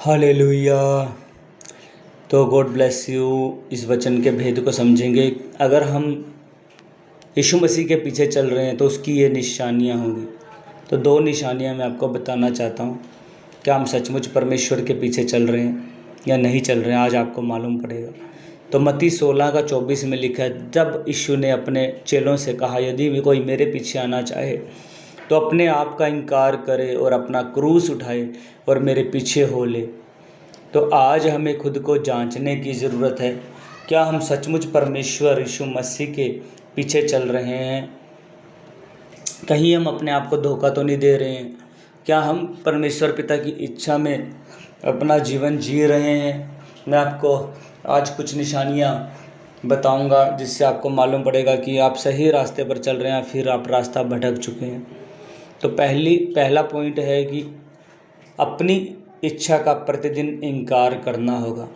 Hallelujah. तो God bless you. इस वचन के भेद को समझेंगे। अगर हम यीशु मसीह के पीछे चल रहे हैं तो उसकी ये निशानियाँ होंगी। तो दो निशानियाँ मैं आपको बताना चाहता हूँ। क्या हम सचमुच परमेश्वर के पीछे चल रहे हैं या नहीं चल रहे हैं, आज आपको मालूम पड़ेगा। तो मत्ती 16:24 में लिखा है, जब यीशु ने अपने चेलों से कहा, यदि भी कोई मेरे पीछे आना चाहे तो अपने आप का इनकार करे और अपना क्रूस उठाए और मेरे पीछे हो ले। तो आज हमें खुद को जांचने की ज़रूरत है। क्या हम सचमुच परमेश्वर यीशु मसीह के पीछे चल रहे हैं? कहीं हम अपने आप को धोखा तो नहीं दे रहे हैं? क्या हम परमेश्वर पिता की इच्छा में अपना जीवन जी रहे हैं? मैं आपको आज कुछ निशानियाँ बताऊंगा जिससे आपको मालूम पड़ेगा कि आप सही रास्ते पर चल रहे हैं, फिर आप रास्ता भटक चुके हैं। तो पहला पॉइंट है कि अपनी इच्छा का प्रतिदिन इनकार करना होगा।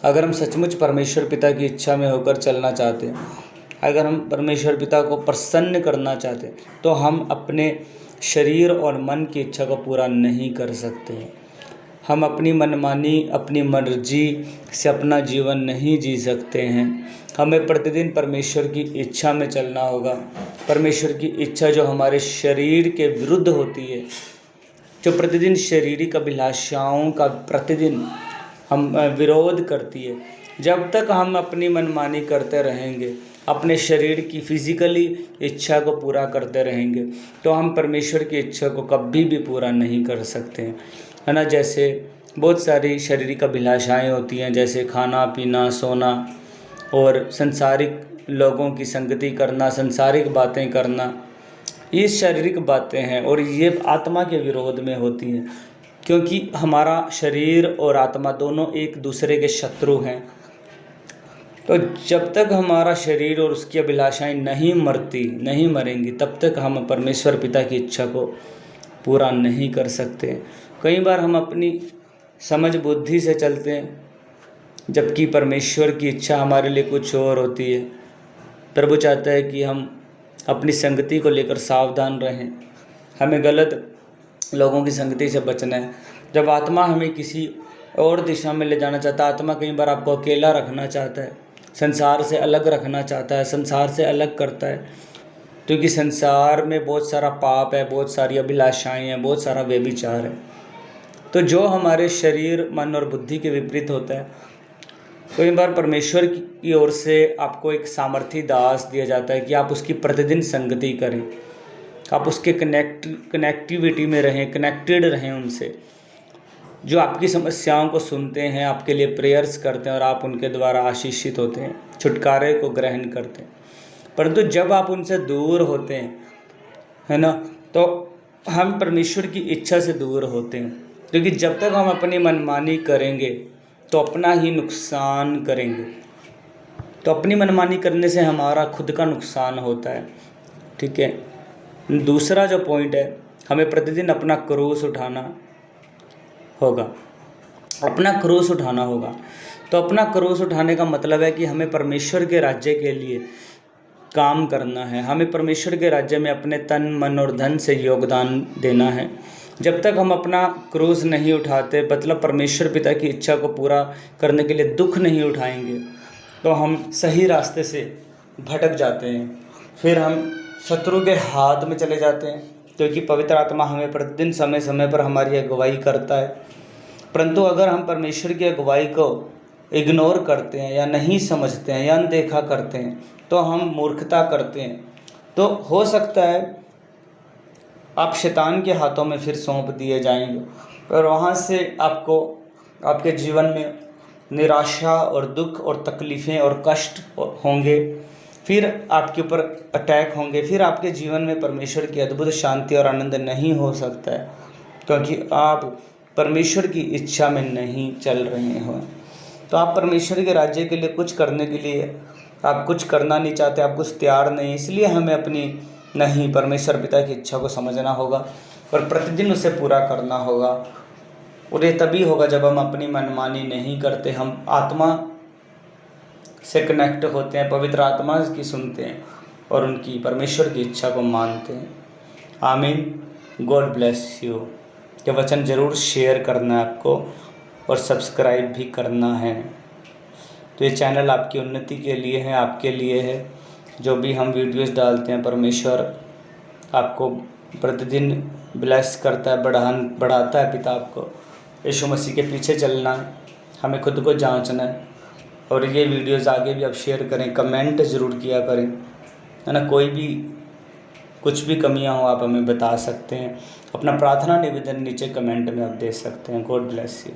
अगर हम सचमुच परमेश्वर पिता की इच्छा में होकर चलना चाहते हैं, अगर हम परमेश्वर पिता को प्रसन्न करना चाहते हैं, तो हम अपने शरीर और मन की इच्छा को पूरा नहीं कर सकते हैं। हम अपनी मनमानी, अपनी मर्जी से अपना जीवन नहीं जी सकते हैं। हमें प्रतिदिन परमेश्वर की इच्छा में चलना होगा। परमेश्वर की इच्छा जो हमारे शरीर के विरुद्ध होती है, जो प्रतिदिन शारीरिक अभिलाषाओं का प्रतिदिन हम विरोध करती है, जब तक हम अपनी मनमानी करते रहेंगे, अपने शरीर की फिजिकली इच्छा को पूरा करते रहेंगे, तो हम परमेश्वर की इच्छा को कभी भी पूरा नहीं कर सकते हैं, है ना। जैसे बहुत सारी शारीरिक अभिलाषाएं होती हैं, जैसे खाना पीना, सोना और संसारिक लोगों की संगति करना, संसारिक बातें करना। ये शारीरिक बातें हैं और ये आत्मा के विरोध में होती हैं, क्योंकि हमारा शरीर और आत्मा दोनों एक दूसरे के शत्रु हैं। तो जब तक हमारा शरीर और उसकी अभिलाषाएं नहीं मरेंगी, तब तक हम परमेश्वर पिता की इच्छा को पूरा नहीं कर सकते। कई बार हम अपनी समझ बुद्धि से चलते हैं, जबकि परमेश्वर की इच्छा हमारे लिए कुछ और होती है। प्रभु चाहता है कि हम अपनी संगति को लेकर सावधान रहें। हमें गलत लोगों की संगति से बचना है। जब आत्मा हमें किसी और दिशा में ले जाना चाहता है, आत्मा कई बार आपको अकेला रखना चाहता है, संसार से अलग रखना चाहता है, संसार से अलग करता है, क्योंकि संसार में बहुत सारा पाप है, बहुत सारी अभिलाषाएं हैं, बहुत सारा व्यभिचार है। तो जो हमारे शरीर, मन और बुद्धि के विपरीत होता है, कई बार परमेश्वर की ओर से आपको एक सामर्थी दास दिया जाता है कि आप उसकी प्रतिदिन संगति करें, आप उसके कनेक्टिविटी में रहें, कनेक्टेड रहें उनसे, जो आपकी समस्याओं को सुनते हैं, आपके लिए प्रेयर्स करते हैं और आप उनके द्वारा आशीषित होते हैं, छुटकारे को ग्रहण करते हैं। परंतु जब आप उनसे दूर होते हैं, है ना, तो हम परमेश्वर की इच्छा से दूर होते हैं, क्योंकि जब तक हम अपनी मनमानी करेंगे तो अपना ही नुकसान करेंगे। तो अपनी मनमानी करने से हमारा खुद का नुकसान होता है, ठीक है। दूसरा जो पॉइंट है, हमें प्रतिदिन अपना क्रूस उठाना होगा, अपना क्रूस उठाना होगा। तो अपना क्रूस उठाने का मतलब है कि हमें परमेश्वर के राज्य के लिए काम करना है। हमें परमेश्वर के राज्य में अपने तन, मन और धन से योगदान देना है। जब तक हम अपना क्रूस नहीं उठाते, मतलब परमेश्वर पिता की इच्छा को पूरा करने के लिए दुख नहीं उठाएंगे, तो हम सही रास्ते से भटक जाते हैं। फिर हम शत्रु के हाथ में चले जाते हैं, क्योंकि पवित्र आत्मा हमें प्रतिदिन समय समय पर हमारी अगुवाई करता है। परंतु अगर हम परमेश्वर की अगुवाई को इग्नोर करते हैं या नहीं समझते हैं या अनदेखा करते हैं, तो हम मूर्खता करते हैं। तो हो सकता है आप शैतान के हाथों में फिर सौंप दिए जाएंगे और वहाँ से आपको आपके जीवन में निराशा और दुख और तकलीफ़ें और कष्ट होंगे। फिर आपके ऊपर अटैक होंगे। फिर आपके जीवन में परमेश्वर की अद्भुत शांति और आनंद नहीं हो सकता है, क्योंकि आप परमेश्वर की इच्छा में नहीं चल रहे हो। तो आप परमेश्वर के राज्य के लिए कुछ करने के लिए आप कुछ करना नहीं चाहते, आप कुछ तैयार नहीं, इसलिए हमें अपनी परमेश्वर पिता की इच्छा को समझना होगा और प्रतिदिन उसे पूरा करना होगा। और ये तभी होगा जब हम अपनी मनमानी नहीं करते, हम आत्मा से कनेक्ट होते हैं, पवित्र आत्मा की सुनते हैं और उनकी परमेश्वर की इच्छा को मानते हैं। आमीन। God bless you. ये वचन ज़रूर शेयर करना है आपको और सब्सक्राइब भी करना है। तो ये चैनल आपकी उन्नति के लिए है, आपके लिए है। जो भी हम वीडियोस डालते हैं, परमेश्वर आपको प्रतिदिन ब्लेस करता है, बढ़ाता है। पिता आपको यीशु मसीह के पीछे चलना है, हमें खुद को जांचना है। और ये वीडियोस आगे भी आप शेयर करें, कमेंट ज़रूर किया करें, है ना। कोई भी कुछ भी कमियां हो आप हमें बता सकते हैं। अपना प्रार्थना निवेदन नीचे कमेंट में आप दे सकते हैं। God bless you.